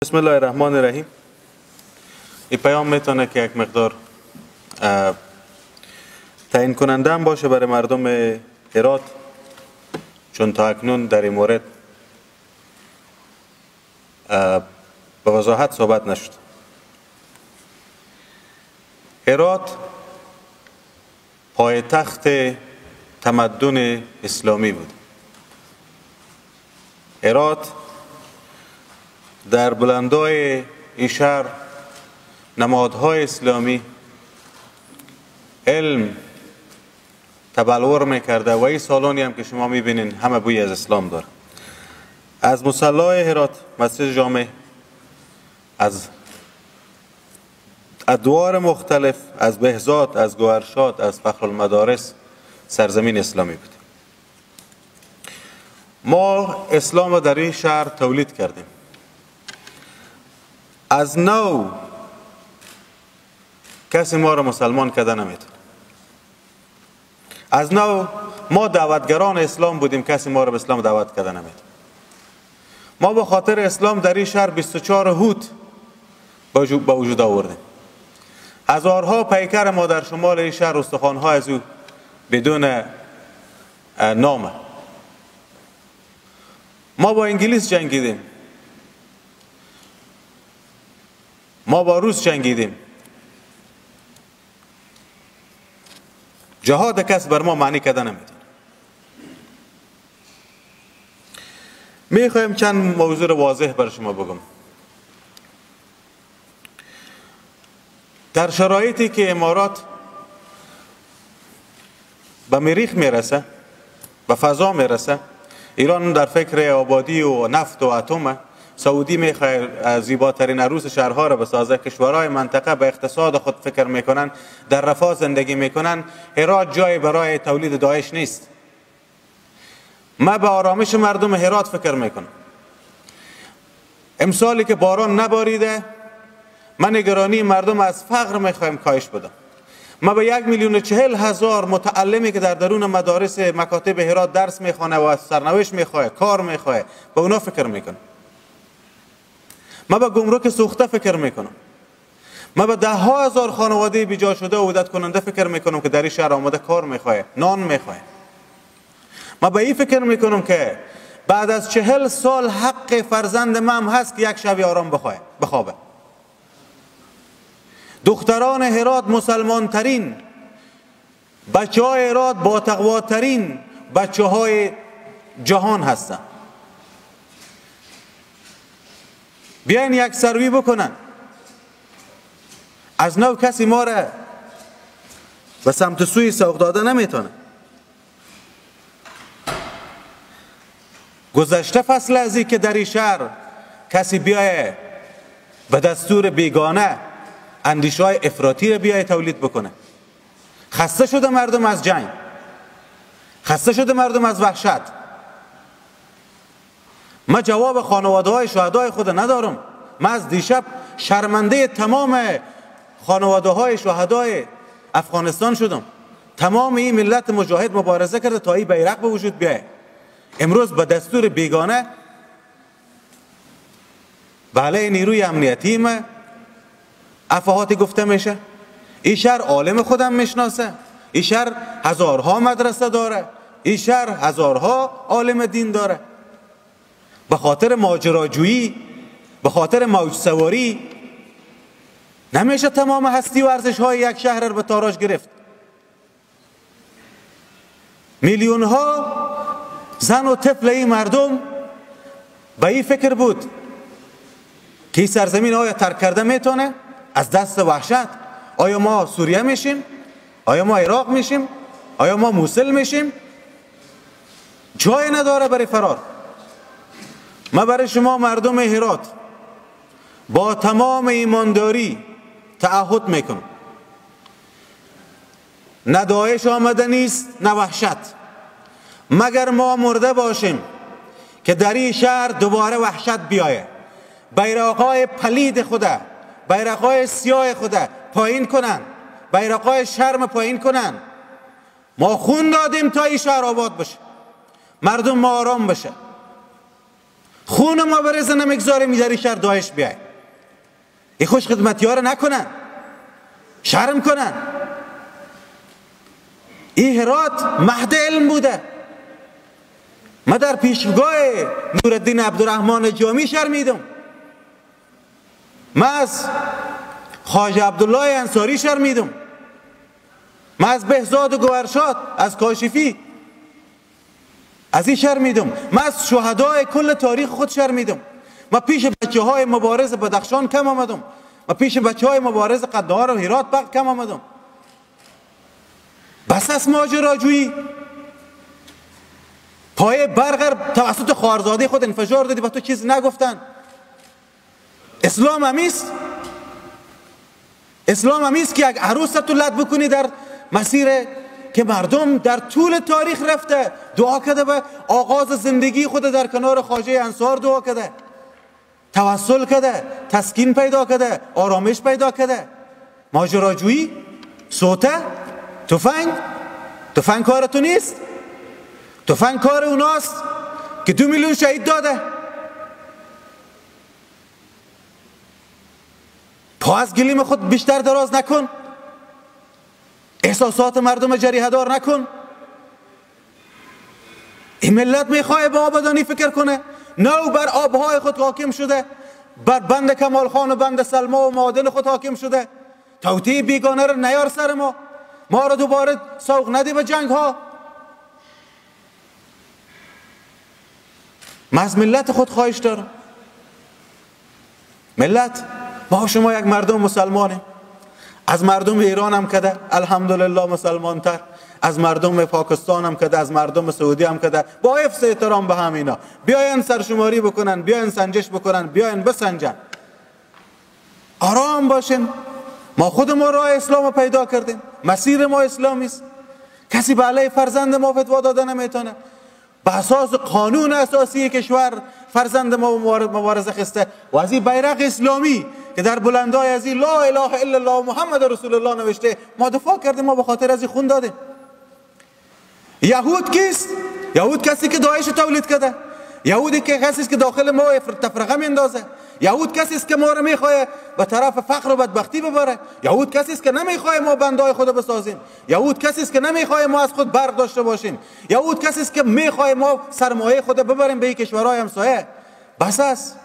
بسم الله الرحمن الرحیم. این پیام میتونه که یک مقدار تعیین کننده هم باشه برای مردم هرات، چون تا اکنون در این مورد به وضاحت صحبت نشد. هرات پایتخت تمدن اسلامی بود. هرات در بلندای این شهر نمادهای اسلامی علم تبلور میکرده و این سالانی هم که شما میبینین همه بوی از اسلام داره. از مصلی هرات، مسجد جامع، از ادوار مختلف، از بهزاد، از گوهرشاد، از فخرالمدارس سرزمین اسلامی بود. ما اسلام را در این شهر تولید کردیم. از نو کسی ما را مسلمان کرده نمیتونه. از نو ما دعوتگران اسلام بودیم، کسی ما را به اسلام دعوت کرده نمیتونه. ما به خاطر اسلام در این شهر 24 هوت به وجود آوردیم. هزارها پیکر ما در شمال این شهر، استخوان‌ها از او بدون نام. ما با انگلیس جنگیدیم، ما با روس جنگیدیم. جهاد کس بر ما معنی کرده نمیتونه. میخوایم چند موضوع رو واضح بر شما بگم. در شرایطی که امارات به مریخ میرسه، به فضا میرسه، ایران در فکر آبادی و نفت و اتم، سعودی میخواد زیباترین عروس شهرها را بسازه، کشورهای منطقه به اقتصاد خود فکر میکنن، در رفاه زندگی میکنن. هرات جای برای تولید داعش نیست. من به آرامش مردم هرات فکر میکنم. امسالی که باران نباریده، من نگرانی مردم از فقر میخوایم کاهش بدم. ما به 1,040,000 متعلمی که در درون مدارس مکاتب هرات درس میخوانه و سرنوشت میخواه، کار میخواه، به اونا فکر میکنم. ما به گمرک سوخته فکر میکنم. ما به 10,000 خانواده بیجا شده و عودت کننده فکر میکنم که در این شهر آمده کار میخواه، نان میخواه. ما به این فکر میکنم که بعد از 40 سال حق فرزند من هست که یک شب آرام بخوابه. دختران هرات مسلمان ترین، بچه های هرات با تقوا ترین بچه های جهان هستن. بیاین یک سروی بکنن. از نو کسی ما را به سمت سوی سوق داده نمیتونه. گذشته فصل ازی که در این شهر کسی بیایه به دستور بیگانه اندیشه های افراطی را بیایه تولید بکنه. خسته شده مردم از جنگ، خسته شده مردم از وحشت. من جواب خانواده های شهدای خود ندارم. من از دیشب شرمنده تمام خانواده های شهدای افغانستان شدم. تمام این ملت مجاهد مبارزه کرده تا این بیرق به وجود بیایه. امروز به دستور بیگانه به علیه نیروی امنیتی ما افواهاتی گفته میشه. این شهر عالم خودم میشناسه. این شهر هزارها مدرسه داره. این شهر هزارها عالم دین داره. به خاطر ماجراجویی، به خاطر موج سواری نمیشه تمام هستی و ارزش های یک شهر رو به تاراج گرفت. میلیون ها زن و طفل این مردم به این فکر بود که این سرزمین آیا ترک کرده میتونه از دست وحشت؟ آیا ما سوریه میشیم؟ آیا ما عراق میشیم؟ آیا ما موصل میشیم؟ جای نداره برای فرار. من برای شما مردم هرات با تمام ایمانداری تعهد میکنم، نه داعش آمده نیست نه وحشت. مگر ما مرده باشیم که در این شهر دوباره وحشت بیایه، بیرقای پلید خوده، بیرقای سیاه خوده پایین کنن، بیرقای شرم پایین کنن. ما خون دادیم تا این شهر آباد بشه، مردم ما آرام بشه. خون ما بریزه نمیگذاریم در شهر داعش بیای. این خوش خدمتی ها رو نکنن، شرم کنن. این هرات مهد علم بوده. من در پیشگاه نورالدین عبدالرحمن جامی شرمیدم. من از خواجه عبدالله انصاری شرمیدم. من از بهزاد گوهرشاد، از کاشفی، از این شرمیدم. من از شهدای کل تاریخ خود شرمیدم. من پیش بچه های مبارز بدخشان کم آمدم. من پیش بچه های مبارز قندهار و هرات کم آمدم. بس از ماجراجویی. پای برغر توسط خواهرزاده خود انفجار دادی و تو چیز نگفتن. اسلام همیست. اسلام همیست که یک عروس تو لد بکنی در مسیر که مردم در طول تاریخ رفته دعا کرده به آغاز زندگی خود در کنار خواجه انصار دعا کرده، توسل کرده، تسکین پیدا کرده، آرامش پیدا کرده. ماجراجویی، سوته، تفنگ کار تو نیست. تفنگ کار اوناست که 2 میلیون شهید داده. پا از گلیم خود بیشتر دراز نکن. احساسات مردم جریحه دار نکن. این ملت میخواه به آبادانی فکر کنه. نو بر آبهای خود حاکم شده، بر بند کمال خان و بند سلما و معادل خود حاکم شده. توطئه بیگانه رو نیار سر ما رو دوباره سوق ندی به جنگ ها. من از ملت خود خواهش دارم. ملت، ما شما یک مردم مسلمانیم. از مردم ایران هم کده الحمدلله مسلمان تر، از مردم پاکستان هم کده، از مردم سعودی هم کده. با حفظ احترام به همینا بیاین سرشماری بکنن، بیاین سنجش بکنن، بیاین بسنجن. آرام باشین. ما خودمون راه اسلام رو پیدا کردیم. مسیر ما اسلامی است. کسی به علیه فرزند ما فتوا دادن نمیتونه. به اساس قانون اساسی کشور فرزند ما مبارزه خسته و از این بیرق اسلامی که در بلندای از این لا اله الا الله محمد رسول الله نوشته ما دفاع کردیم. ما به خاطر از این خون دادیم. یهود کیست؟ یهود کسی که داعش تولید کرده. یهودی که کسی است که داخل ما تفرقه میندازه. یهود کسی است که ما رو میخواه به طرف فقر و بدبختی ببره. یهود کسی است که نمیخواه ما بندای خود بسازیم. یهود کسی است که نمیخواه ما از خود برق داشته باشیم. یهود کسی است که میخواه ما سرمایه خود ببریم به این کشورهای همسایه. بس است.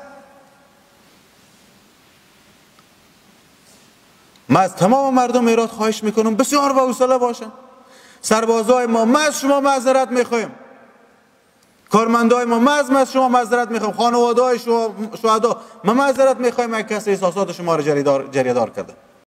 من از تمام مردم ایران خواهش میکنم بسیار با حوصله باشن. سربازای ما از شما معذرت میخوایم. کارمندای ما از شما معذرت میخوایم. خانواده های شهدا ما معذرت میخوایم. یک کسی احساسات شما رو جریدار کرده.